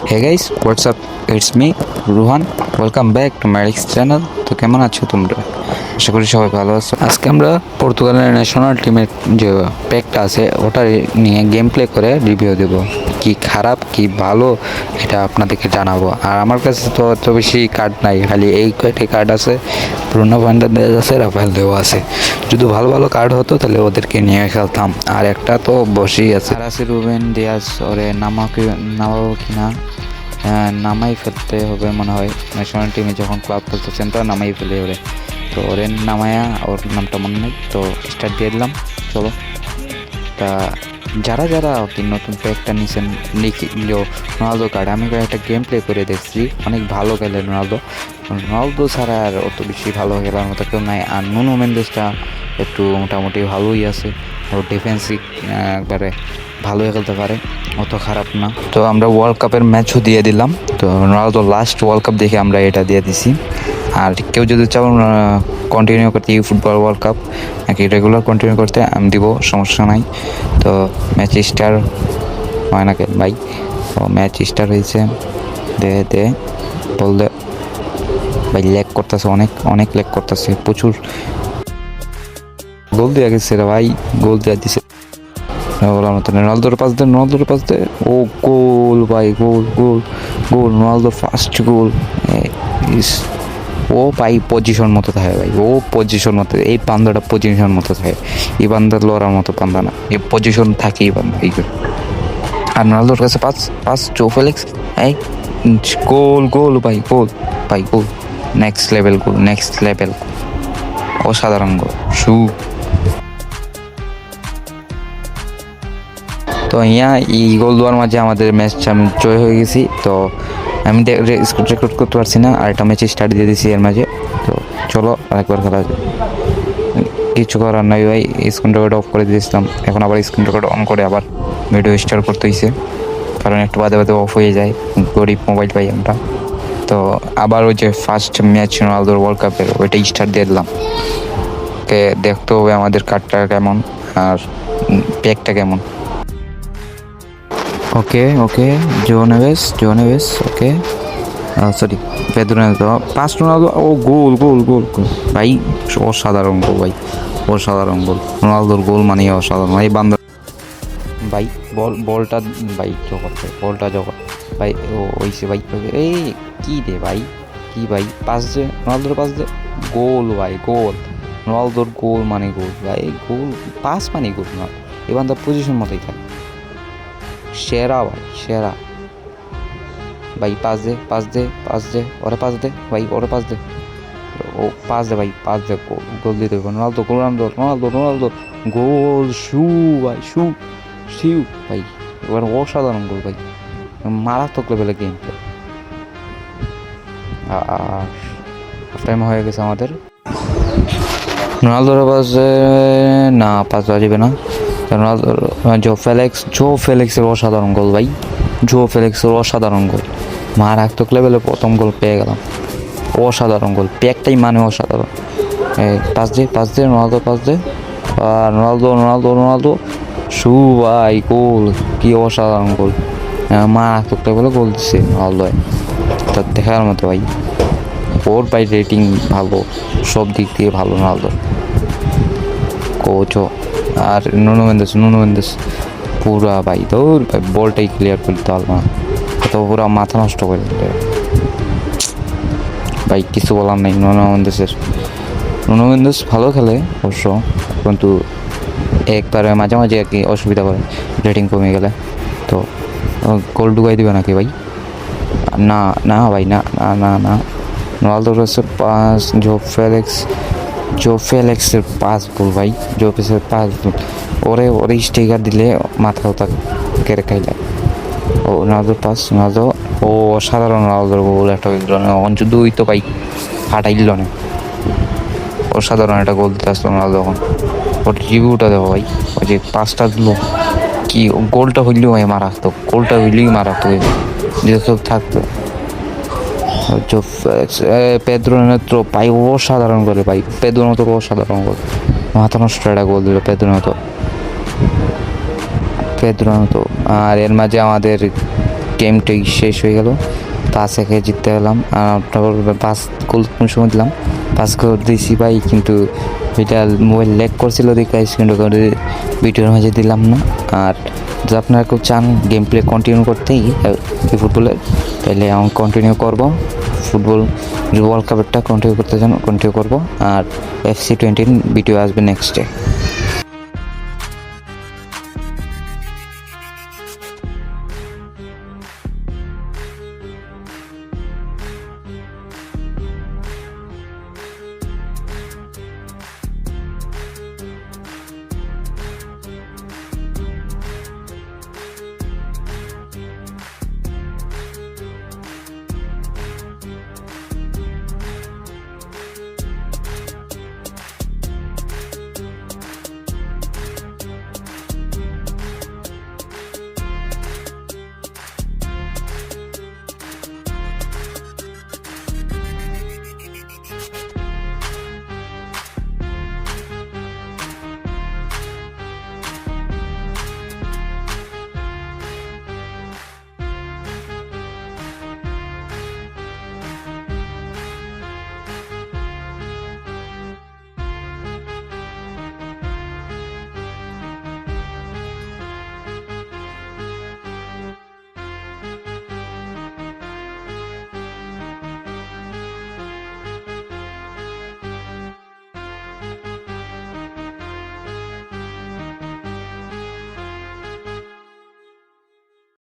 Hey guys, what's up? It's me, Ruhan. Welcome back to Marix channel. তো কেমন আছো তোমরা? আশা করি সবাই ভালো আছো। আজকে আমরা পর্তুগালের ন্যাশনাল টিমের যে প্যাকটা আছে ওটা নিয়ে গেম প্লে করে রিভিউ দেব। কি খারাপ কি ভালো এটা আপনাদেরকে জানাবো। আর আমার কাছে তো অত বেশি কার্ড নাই, খালি এই কয়টি কার্ড আছে, ব্রুনো ফার্নান্দেজ আছে, রাফায়েল লিয়াও আছে। যদি ভালো ভালো কার্ড হতো তাহলে ওদেরকে নিয়ে খেলতাম। আর একটা তো বসেই আছে, আর আছে রুবেন দিয়াজ। ওরে নামাবো কিনা, নামাই ফেলতে হবে মনে হয়। ন্যাশনাল টিমে যখন ক্লাব খেলতেছেন তো নামাই ফেলে ওরে, তো ওরে নামায়া, ওর নামটা মনে নেই, তো স্টার্ট দিয়ে দিলাম। চলো, তা যারা যারা কি নতুন প্যাকটা নিছেন রোনালদো কার্ড, আমি একটা গেম প্লে করে দেখছি, অনেক ভালো খেলে রোনালদো ছাড়া আর অত বেশি ভালো খেলার মতো কেউ নাই। আর নুনো মেন্ডেসটা একটু মোটামুটি ভালোই আছে, ওর ডিফেন্সিভ একবারে ভালোই খেলতে পারে, অত খারাপ না। তো আমরা ওয়ার্ল্ড কাপের ম্যাচও দিয়ে দিলাম, তো রোনালদো লাস্ট ওয়ার্ল্ড কাপ দেখে আমরা এটা দিয়ে দিছি। আর কেউ যদি চাও কন্টিনিউ করতে ফুটবল ওয়ার্ল্ড কাপ নাকি রেগুলার কন্টিনিউ করতে, আমি দিব, সমস্যা নাই। তো ম্যাচ স্টার হয় নাকি ভাই? তো ম্যাচ স্টার হয়েছে, দে বল দে ভাই। ল্যাগ করতেছে, অনেক অনেক ল্যাগ করতেছে, প্রচুর। গোল দেওয়া গেছে রে ভাই, গোল দেওয়া দিছে। বলার মতো রোনালদোর পাস দে, ও গোল ভাই, গোল গোল গোল, রোনালদোর ফার্স্ট গোল। ও ভাই পজিশন মতো থাকে ভাই, ও পজিশন মতো, এই পান্দাটা পজিশন মতো থাকে। এই বান্দা লড়ার মতো পান্দা না, এই পজিশন থাকে এই বান্দা এই। আর রোনালদোর কাছে পাস পাস জো ফেলিক্স, এই গোল গোল ভাই, গোল ভাই, গোল। নেক্সট লেভেল গোল, নেক্সট লেভেল, অসাধারণ গোল। তো ইয়া এই গোল দেওয়ার মাঝে আমাদের ম্যাচটা আমি জয় হয়ে গেছি। তো আমি রেকর্ড করতে পারছি না, আর একটা ম্যাচে স্টার্ট দিয়ে দিয়েছি এর মাঝে। তো চলো আরেকবার খেলা যায়, কিছু করার নাই ভাই। স্ক্রিন রেকর্ড অফ করে দিয়েছিলাম, এখন আবার স্ক্রিন রেকর্ড অন করে আবার ভিডিও স্টার্ট করতে হয়েছে, কারণ একটু বাদে বাদে অফ হয়ে যায়, গরিব মোবাইল পাই আমরা। তো আবার ওই যে ফার্স্ট ম্যাচ রোনালদোর ওয়ার্ল্ড কাপের ওইটা স্টার্ট দিয়ে দিলাম। দেখতে হবে আমাদের কার্ডটা কেমন আর প্যাকটা কেমন। ওকে জো নেভেস, ওকে, সরি, পেদ্রো নেতো, পাঁচ রোনালদো, ও গোল গোল গোল গোল ভাই, অসাধারণ গোল ভাই, অসাধারণ গোল। রোনালদোর গোল মানে অসাধারণ ভাই। বান্দা ভাই, বলটা ভাই জগৎ, বলটা জগৎ ভাই, ও ওইসে ভাই, এই কি রে ভাই, কি ভাই, পাস দে রোনালদোর, পাস দে, গোল ভাই, গোল। রোনালদোর গোল মানে গোল ভাই, গোল পাস মানে গোল না, এই বান্দার পজিশন মতোই থাকে, সেরা ভাই, সেরা ভাই। পাস দে ওরে, পাস দে ভাই, ওরে পাস দে, ও পাস দে ভাই, পাস দে, গোল দিয়ে দেবে রোনালদো, রোনালদো গোল। ভাই, শিউ ভাই, এবার অসাধারণ গোল ভাই, মারাত্মক লেভেলের গেম প্লে। আর হাফ টাইম হয়ে গেছে আমাদের। রোনালদোর পাশে না, পাস বাজিবে না। রোনালদো, জো ফেলিক্সের অসাধারণ গোল ভাই, জো ফেলিক্সের অসাধারণ গোল, মারাত্মক লেভেলে প্রথম গোল পেয়ে গেলাম, অসাধারণ গোল, প্যাকটাই মানে অসাধারণ। পাস দে রোনালদো, পাস দে, আর রোনালদো শু ভাই, গোল, কি অসাধারণ গোল, মারাত্মক লেভেলে গোল দিচ্ছে রোনালদো, তা দেখার মতো ভাই। ওর ভাই রেটিং ভালো, সব দিক দিয়ে ভালো রোনালদো, কোচও। আর নুনো মেন্দেস পুরা ভাই, দৌড় ভাই, বলটাই ক্লিয়ার করতে পারবো না, তো পুরা মাথা নষ্ট করে দিলে ভাই, কিছু বলার নেই। নুনো মেন্দেস ভালো খেলে অবশ্য, কিন্তু একবারে মাঝে মাঝে আর কি অসুবিধা করে রেটিং কমে গেলে। তো গোল ঢুকাই দেবে নাকি ভাই? না না ভাই, না না না না। রোনালদোর কাছে পাস, জো ফেলিক্সের পাস গোল ভাই, জো ফেলিক্সের পাস গোল, ওরে স্টিকার দিলে মাথা ওটা কেড়ে খাইলে। ও রোনালদো, ও অসাধারণ রোনালদোর গোল একটা হইল না, দুই তো ভাই ফাটাইল না, অসাধারণ একটা গোল দিতে আসলো রোনালদো। এখন ওর রিভিউটা দেখো ভাই, ওই যে পাসটা দিল, কি গোলটা হইলেও ভাই মারাত্মক, গোলটা হইলেই মারাত্মক, যদি সব থাকতো। পেদ্রো নেত্র ভাই অসাধারণ করে ভাই, পেদ্রো মতো অসাধারণ গোল, মাথা নষ্ট একটা গোল দিল পেদ্রো মতো। আর এর মাঝে আমাদের গেমটাই শেষ হয়ে গেল, 5-1 জিততে গেলাম। তারপর 5 গোল কোন সময় দিলাম, 5 গোল দিয়েছি ভাই, কিন্তু এটা মোবাইল ল্যাগ করছিল দেখে স্ক্রিন রেকর্ডে ভিডিওর মাঝে দিলাম না। আর যদি আপনারা কেউ চান গেম প্লে কন্টিনিউ করতেই এই ফুটবলের, তাহলে আমি কন্টিনিউ করবো। ফুটবল ওয়ার্ল্ড কাপেরটা কন্টিনিউ করতে চান কন্টিনিউ করবো, আর FC 20 ভিডিও আসবে নেক্সট ডে।